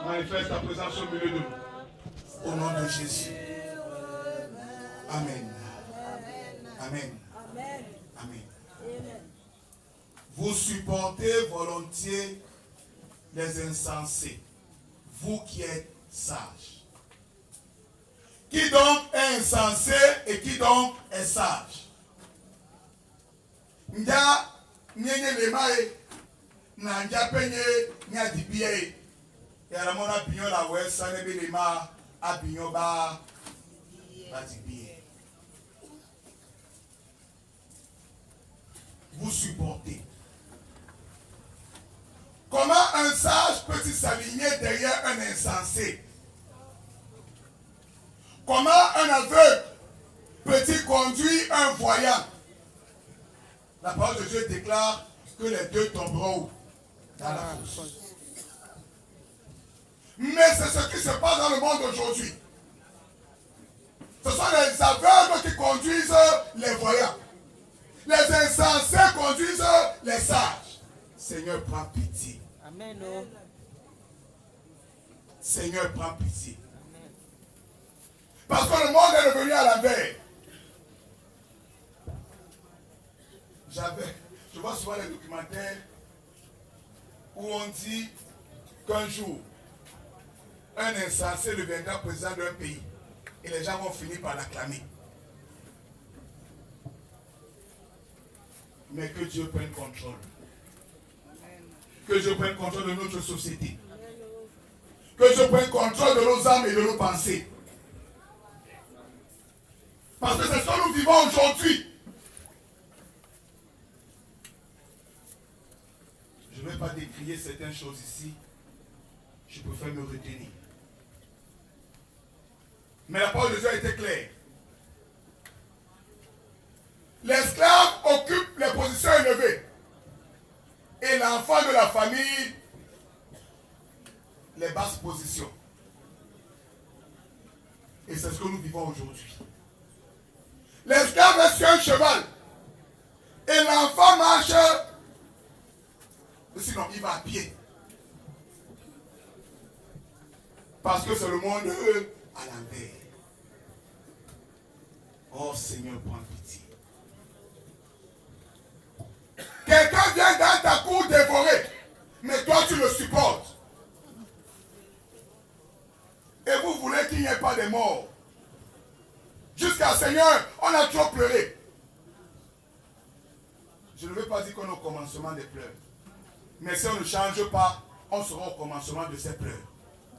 Manifeste ta présence au milieu de nous. Au nom de Jésus. Amen. Amen. Amen. Vous supportez volontiers les insensés, vous qui êtes sages. Qui donc est insensé et qui donc est sage? Nja nyenye lemae na nja penye nya dibie ya la mona binyo la wesa ne be lema abinyo ba dibie. Vous supportez. Comment un sage peut-il s'aligner derrière un insensé? Comment un aveugle peut-il conduire un voyant? La parole de Dieu déclare que les deux tomberont dans la fosse. Mais c'est ce qui se passe dans le monde aujourd'hui. Ce sont les aveugles qui conduisent les voyants. Les insensés conduisent les sages. Seigneur, prends pitié. Amen. Seigneur, prends pitié. Amen. Parce que le monde est revenu à l'envers. Je vois souvent les documentaires où on dit qu'un jour, un insensé deviendra président d'un pays et les gens vont finir par l'acclamer. Mais que Dieu prenne contrôle. Que Dieu prenne contrôle de notre société. Que Dieu prenne contrôle de nos âmes et de nos pensées. Parce que c'est ce que nous vivons aujourd'hui. Je ne vais pas décrier certaines choses ici. Je préfère me retenir. Mais la parole de Dieu a été claire. L'esclave occupe les positions élevées. Et l'enfant de la famille, les basses positions. Et c'est ce que nous vivons aujourd'hui. L'esclave est sur un cheval. Et l'enfant marche. Sinon, il va à pied. Parce que c'est le monde à l'envers. Oh Seigneur, prends pitié. Quelqu'un vient dans ta cour dévorer, mais toi tu le supportes. Et vous voulez qu'il n'y ait pas de mort. Jusqu'à Seigneur, on a trop pleuré. Je ne veux pas dire qu'on est au commencement des pleurs. Mais si on ne change pas, on sera au commencement de ces pleurs.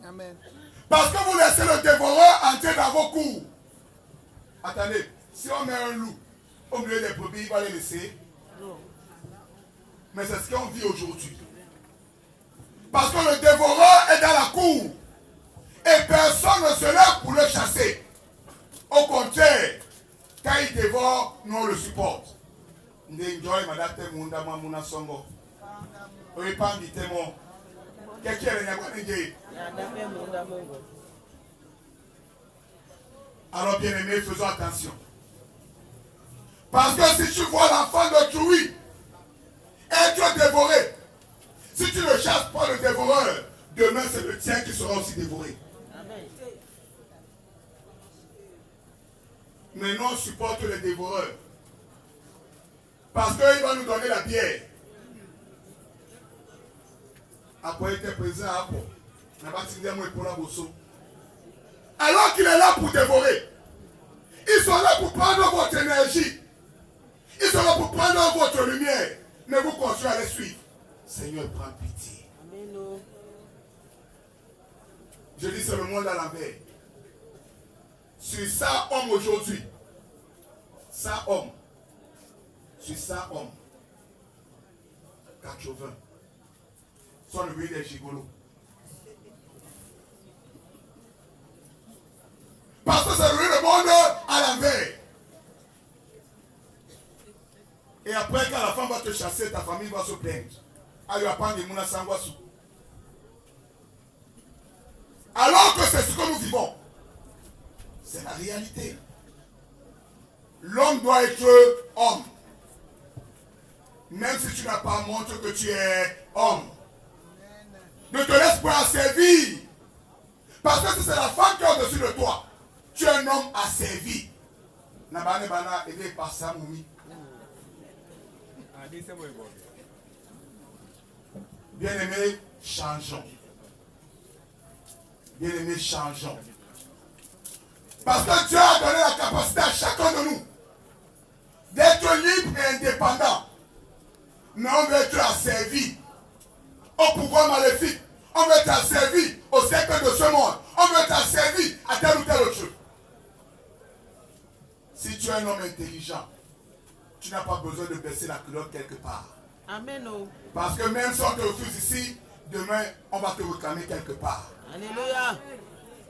Amen. Parce que vous laissez le dévoreur entrer dans vos cours. Attendez, si on met un loup au milieu des brebis, il va les laisser. Mais c'est ce qu'on vit aujourd'hui. Parce que le dévoreur est dans la cour. Et personne ne se lève pour le chasser. Au contraire, quand il dévore, nous on le supporte. Alors bien aimés, faisons attention. Parce que si tu vois l'enfant d'autrui être dévoré, si tu ne chasses pas le dévoreur, demain c'est le tien qui sera aussi dévoré. Amen. Mais nous on supporte les dévoreurs. Parce qu'il va nous donner la bière. Après il était présent à Apo. Alors qu'il est là pour dévorer. Ils sont là pour prendre votre énergie. Ils sont là pour prendre votre lumière. Mais vous continuez à les suivre. Seigneur, prends pitié. Amen. Je dis c'est le monde à l'envers. Sur 100 hommes aujourd'hui, 100 hommes, sur 100 hommes, 80 sont devenus des gigolos. Parce que c'est le monde à l'envers. Et après, quand la femme va te chasser, ta famille va se plaindre. Alors que c'est ce que nous vivons. C'est la réalité. L'homme doit être homme. Même si tu n'as pas montré que tu es homme. Ne te laisse pas servir Parce que si c'est la femme qui est au-dessus de toi, tu es un homme asservi. Nabane bana aidé par sa moumi. Bien-aimés, changeons. Bien-aimés, changeons. Parce que Dieu a donné la capacité à chacun de nous d'être libre et indépendant. Mais on veut être asservi au pouvoir maléfique. On veut être asservi au cercle de ce monde. On veut être asservi à tel ou tel autre chose. Si tu es un homme intelligent, tu n'as pas besoin de baisser la culotte quelque part. Amen. Parce que même si on te refuse ici, demain, on va te réclamer quelque part. Alléluia.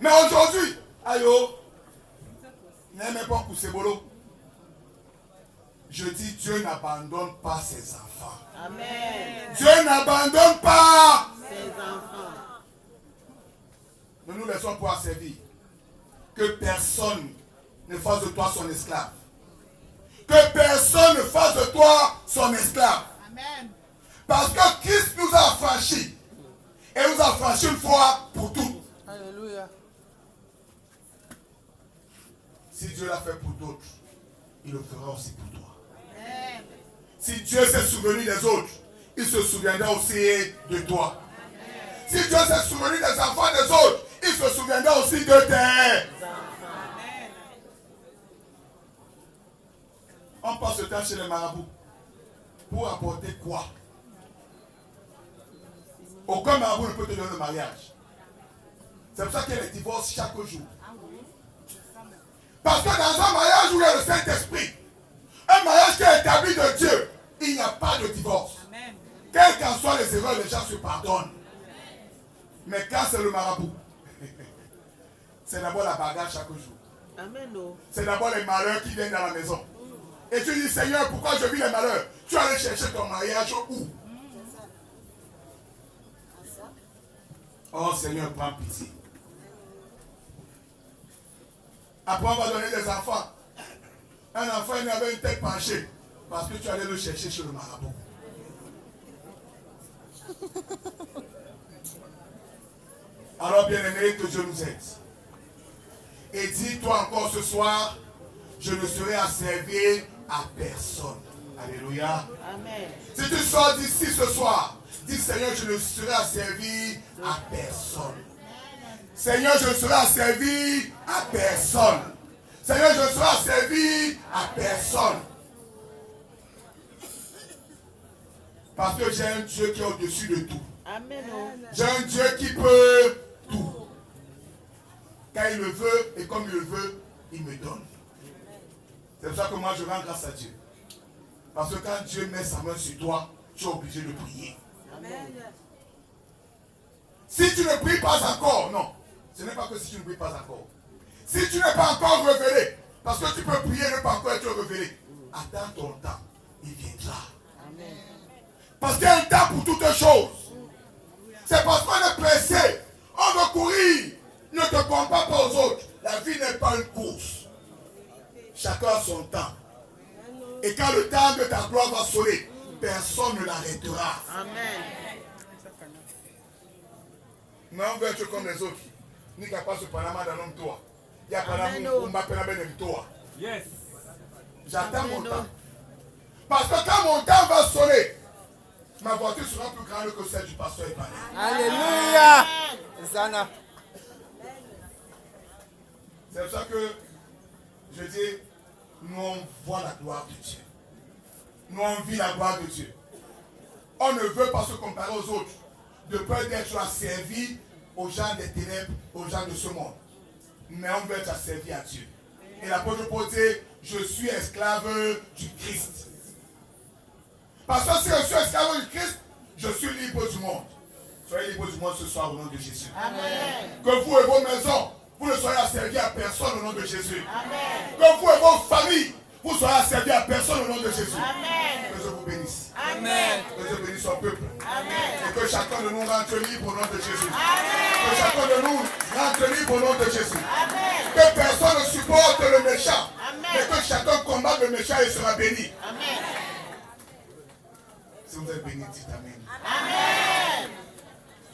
Mais aujourd'hui, aïe, n'aime pas pousser bolo. Je dis, Dieu n'abandonne pas ses enfants. Amen. Dieu n'abandonne pas ses enfants. Nous nous laissons pouvoir servir. Que personne ne fasse de toi son esclave. Que personne ne fasse de toi son esclave. Amen. Parce que Christ nous a affranchis. Et nous a affranchis une fois pour toutes. Alléluia. Si Dieu l'a fait pour d'autres, il le fera aussi pour toi. Amen. Si Dieu s'est souvenu des autres, il se souviendra aussi de toi. Amen. Si Dieu s'est souvenu des enfants des autres, il se souviendra aussi de tes enfants. On passe le temps chez les marabouts. Pour apporter quoi? Aucun marabout ne peut te donner le mariage. C'est pour ça qu'il y a les divorces chaque jour. Parce que dans un mariage où il y a le Saint-Esprit, un mariage qui est établi de Dieu, il n'y a pas de divorce. Amen. Quelles qu'en soient les erreurs, les gens se pardonnent. Mais quand c'est le marabout, c'est d'abord la bagarre chaque jour. Amen. C'est d'abord les malheurs qui viennent dans la maison. Et tu dis, Seigneur, pourquoi je vis les malheurs? Tu allais chercher ton mariage où? Oh Seigneur, prends pitié. Après, on va donner des enfants. Un enfant, il avait une tête penchée. Parce que tu allais le chercher chez le marabout. Alors, bien-aimé, que Dieu nous aide. Et dis-toi encore ce soir, je ne serai asservi à personne. Alléluia. Amen. Si tu sors d'ici ce soir, dis Seigneur, je ne serai asservi à personne. Seigneur, je ne serai asservi à personne. Seigneur, je ne serai asservi à personne. Parce que j'ai un Dieu qui est au-dessus de tout. Amen. J'ai un Dieu qui peut tout. Quand il le veut et comme il le veut, il me donne. C'est pour ça que moi je rends grâce à Dieu. Parce que quand Dieu met sa main sur toi, tu es obligé de prier. Amen. Si tu ne pries pas encore, non. Ce n'est pas que si tu ne pries pas encore. Si tu n'es pas encore révélé, parce que tu peux prier et ne pas encore être révélé, attends ton temps, il viendra. Amen. Parce qu'il y a un temps pour toutes choses. C'est parce qu'on est pressé, on veut courir. Ne te compare pas aux autres. La vie n'est pas une course. Chacun a son temps. Et quand le temps de ta gloire va sonner, personne ne l'arrêtera. Amen. Non, on veut être comme les autres. Ni capable de Panama dans l'homme toi. Il y a Panama où m'appelle toi. Yes. J'attends mon temps. Parce que quand mon temps va sonner, ma voiture sera plus grande que celle du pasteur Epané. Alléluia. Zana. C'est pour ça que je dis, nous on voit la gloire de Dieu. Nous on vit la gloire de Dieu. On ne veut pas se comparer aux autres. De peur d'être asservi aux gens des ténèbres, aux gens de ce monde. Mais on veut être asservi à Dieu. Et l'apôtre Paul dit, je suis esclave du Christ. Parce que si je suis esclave du Christ, je suis libre du monde. Soyez libre du monde ce soir au nom de Jésus. Amen. Que vous et vos maisons, vous ne soyez asservis à personne au nom de Jésus. Amen. Que vous et vos familles, vous soyez asservis à personne au nom de Jésus. Amen. Que Dieu vous bénisse. Amen. Que Dieu bénisse son peuple. Amen. Et que chacun de nous rentre libre au nom de Jésus. Amen. Que chacun de nous rentre libre au nom de Jésus. Amen. Que personne ne supporte le méchant. Amen. Mais que chacun combatte le méchant et sera béni. Amen. Si vous êtes bénis, dites Amen. Amen.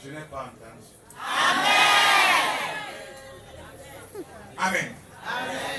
Je n'ai pas entendu. Amen. Amen.